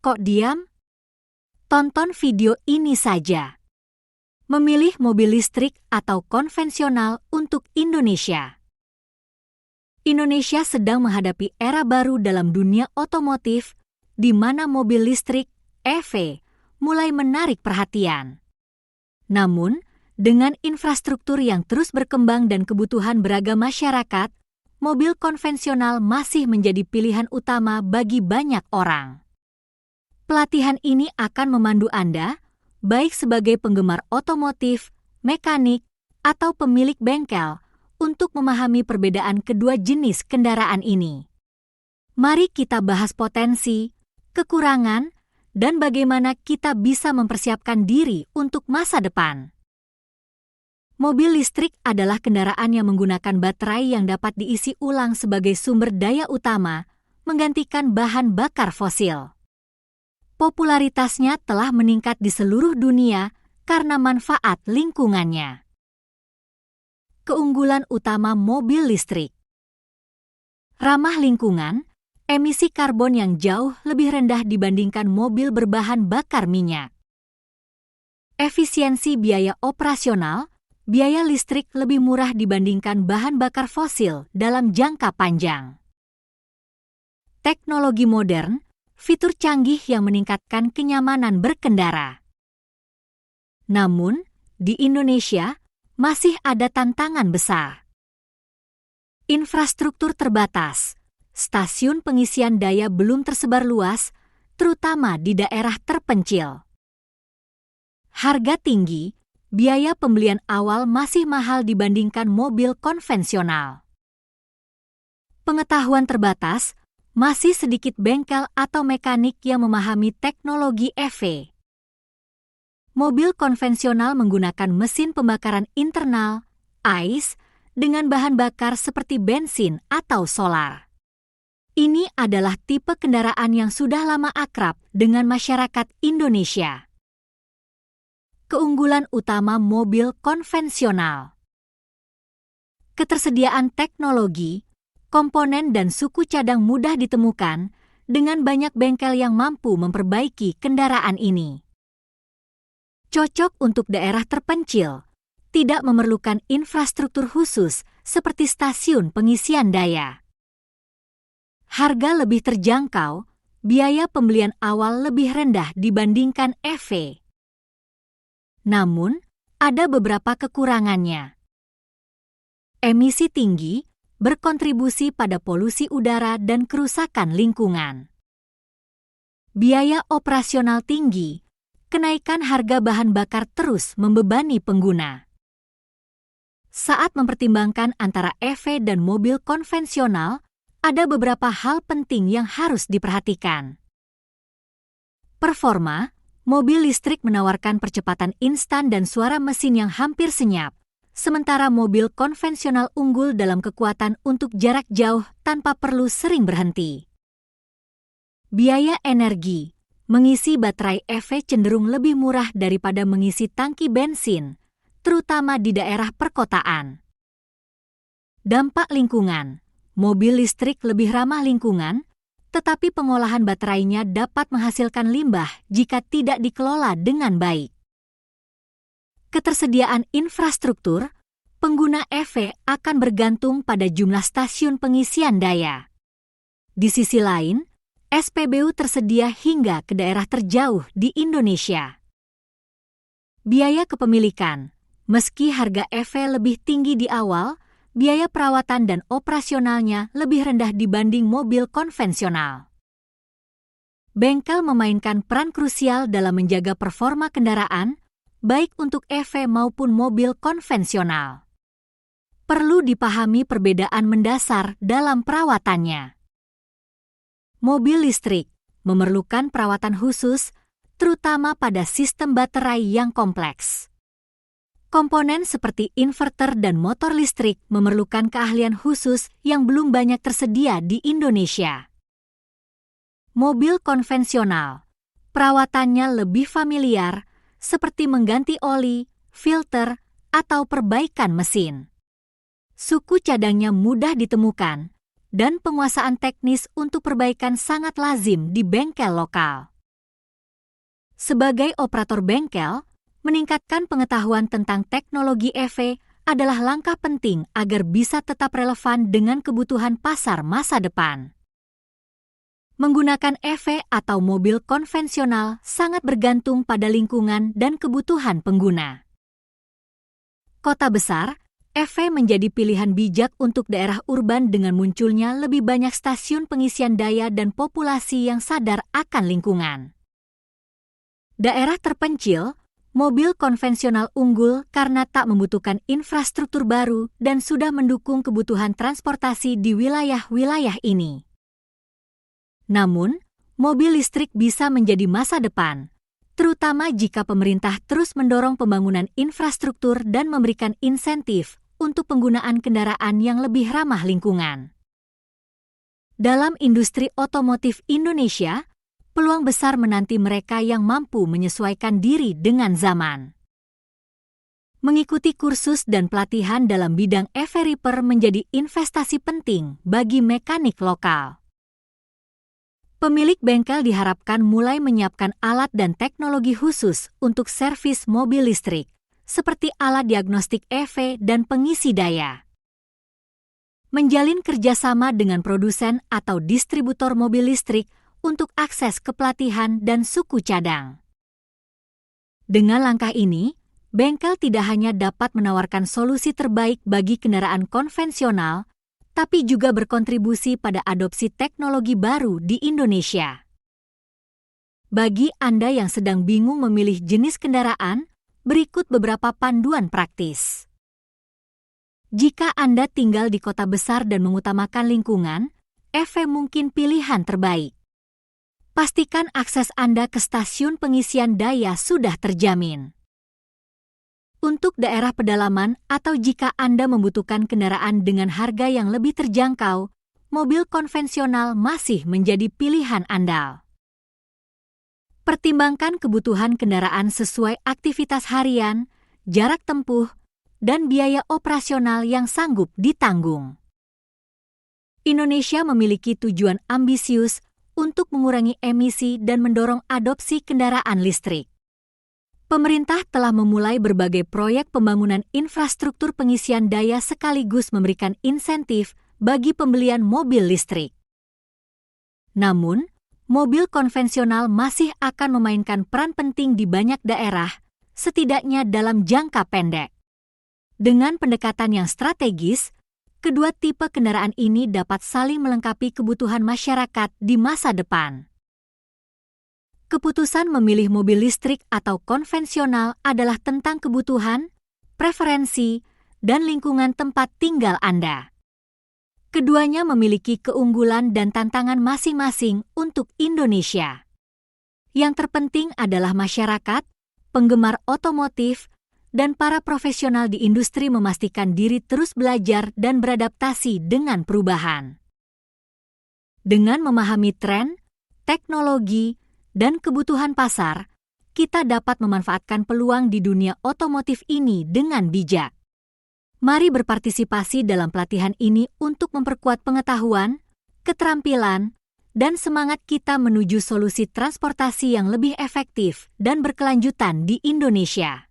Kok diam? Tonton video ini saja. Memilih mobil listrik atau konvensional untuk Indonesia. Indonesia sedang menghadapi era baru dalam dunia otomotif, di mana mobil listrik (EV) mulai menarik perhatian. Namun, dengan infrastruktur yang terus berkembang dan kebutuhan beragam masyarakat, mobil konvensional masih menjadi pilihan utama bagi banyak orang. Pelatihan ini akan memandu Anda, baik sebagai penggemar otomotif, mekanik, atau pemilik bengkel, untuk memahami perbedaan kedua jenis kendaraan ini. Mari kita bahas potensi, kekurangan, dan bagaimana kita bisa mempersiapkan diri untuk masa depan. Mobil listrik adalah kendaraan yang menggunakan baterai yang dapat diisi ulang sebagai sumber daya utama, menggantikan bahan bakar fosil. Popularitasnya telah meningkat di seluruh dunia karena manfaat lingkungannya. Keunggulan utama mobil listrik: ramah lingkungan, emisi karbon yang jauh lebih rendah dibandingkan mobil berbahan bakar minyak. Efisiensi biaya operasional, biaya listrik lebih murah dibandingkan bahan bakar fosil dalam jangka panjang. Teknologi modern, fitur canggih yang meningkatkan kenyamanan berkendara. Namun, di Indonesia masih ada tantangan besar. Infrastruktur terbatas. Stasiun pengisian daya belum tersebar luas, terutama di daerah terpencil. Harga tinggi, biaya pembelian awal masih mahal dibandingkan mobil konvensional. Pengetahuan terbatas, masih sedikit bengkel atau mekanik yang memahami teknologi EV. Mobil konvensional menggunakan mesin pembakaran internal, ICE, dengan bahan bakar seperti bensin atau solar. Ini adalah tipe kendaraan yang sudah lama akrab dengan masyarakat Indonesia. Keunggulan utama mobil konvensional: ketersediaan teknologi, komponen dan suku cadang mudah ditemukan dengan banyak bengkel yang mampu memperbaiki kendaraan ini. Cocok untuk daerah terpencil, tidak memerlukan infrastruktur khusus seperti stasiun pengisian daya. Harga lebih terjangkau, biaya pembelian awal lebih rendah dibandingkan EV. Namun, ada beberapa kekurangannya. Emisi tinggi berkontribusi pada polusi udara dan kerusakan lingkungan. Biaya operasional tinggi, kenaikan harga bahan bakar terus membebani pengguna. Saat mempertimbangkan antara EV dan mobil konvensional, ada beberapa hal penting yang harus diperhatikan. Performa, mobil listrik menawarkan percepatan instan dan suara mesin yang hampir senyap, sementara mobil konvensional unggul dalam kekuatan untuk jarak jauh tanpa perlu sering berhenti. Biaya energi, mengisi baterai EV cenderung lebih murah daripada mengisi tangki bensin, terutama di daerah perkotaan. Dampak lingkungan, mobil listrik lebih ramah lingkungan, tetapi pengolahan baterainya dapat menghasilkan limbah jika tidak dikelola dengan baik. Ketersediaan infrastruktur, pengguna EV akan bergantung pada jumlah stasiun pengisian daya. Di sisi lain, SPBU tersedia hingga ke daerah terjauh di Indonesia. Biaya kepemilikan, meski harga EV lebih tinggi di awal, biaya perawatan dan operasionalnya lebih rendah dibanding mobil konvensional. Bengkel memainkan peran krusial dalam menjaga performa kendaraan, baik untuk EV maupun mobil konvensional. Perlu dipahami perbedaan mendasar dalam perawatannya. Mobil listrik memerlukan perawatan khusus, terutama pada sistem baterai yang kompleks. Komponen seperti inverter dan motor listrik memerlukan keahlian khusus yang belum banyak tersedia di Indonesia. Mobil konvensional, perawatannya lebih familiar, seperti mengganti oli, filter, atau perbaikan mesin. Suku cadangnya mudah ditemukan, dan penguasaan teknis untuk perbaikan sangat lazim di bengkel lokal. Sebagai operator bengkel, meningkatkan pengetahuan tentang teknologi EV adalah langkah penting agar bisa tetap relevan dengan kebutuhan pasar masa depan. Menggunakan EV atau mobil konvensional sangat bergantung pada lingkungan dan kebutuhan pengguna. Kota besar, EV menjadi pilihan bijak untuk daerah urban dengan munculnya lebih banyak stasiun pengisian daya dan populasi yang sadar akan lingkungan. Daerah terpencil, mobil konvensional unggul karena tak membutuhkan infrastruktur baru dan sudah mendukung kebutuhan transportasi di wilayah-wilayah ini. Namun, mobil listrik bisa menjadi masa depan, terutama jika pemerintah terus mendorong pembangunan infrastruktur dan memberikan insentif untuk penggunaan kendaraan yang lebih ramah lingkungan. Dalam industri otomotif Indonesia, peluang besar menanti mereka yang mampu menyesuaikan diri dengan zaman. Mengikuti kursus dan pelatihan dalam bidang EV repair menjadi investasi penting bagi mekanik lokal. Pemilik bengkel diharapkan mulai menyiapkan alat dan teknologi khusus untuk servis mobil listrik, seperti alat diagnostik EV dan pengisi daya. Menjalin kerjasama dengan produsen atau distributor mobil listrik untuk akses ke pelatihan dan suku cadang. Dengan langkah ini, bengkel tidak hanya dapat menawarkan solusi terbaik bagi kendaraan konvensional, tapi juga berkontribusi pada adopsi teknologi baru di Indonesia. Bagi Anda yang sedang bingung memilih jenis kendaraan, berikut beberapa panduan praktis. Jika Anda tinggal di kota besar dan mengutamakan lingkungan, EV mungkin pilihan terbaik. Pastikan akses Anda ke stasiun pengisian daya sudah terjamin. Untuk daerah pedalaman atau jika Anda membutuhkan kendaraan dengan harga yang lebih terjangkau, mobil konvensional masih menjadi pilihan andal. Pertimbangkan kebutuhan kendaraan sesuai aktivitas harian, jarak tempuh, dan biaya operasional yang sanggup ditanggung. Indonesia memiliki tujuan ambisius untuk mengurangi emisi dan mendorong adopsi kendaraan listrik. Pemerintah telah memulai berbagai proyek pembangunan infrastruktur pengisian daya sekaligus memberikan insentif bagi pembelian mobil listrik. Namun, mobil konvensional masih akan memainkan peran penting di banyak daerah, setidaknya dalam jangka pendek. Dengan pendekatan yang strategis, kedua tipe kendaraan ini dapat saling melengkapi kebutuhan masyarakat di masa depan. Keputusan memilih mobil listrik atau konvensional adalah tentang kebutuhan, preferensi, dan lingkungan tempat tinggal Anda. Keduanya memiliki keunggulan dan tantangan masing-masing untuk Indonesia. Yang terpenting adalah masyarakat, penggemar otomotif, dan para profesional di industri memastikan diri terus belajar dan beradaptasi dengan perubahan. Dengan memahami tren, teknologi, dan kebutuhan pasar, kita dapat memanfaatkan peluang di dunia otomotif ini dengan bijak. Mari berpartisipasi dalam pelatihan ini untuk memperkuat pengetahuan, keterampilan, dan semangat kita menuju solusi transportasi yang lebih efektif dan berkelanjutan di Indonesia.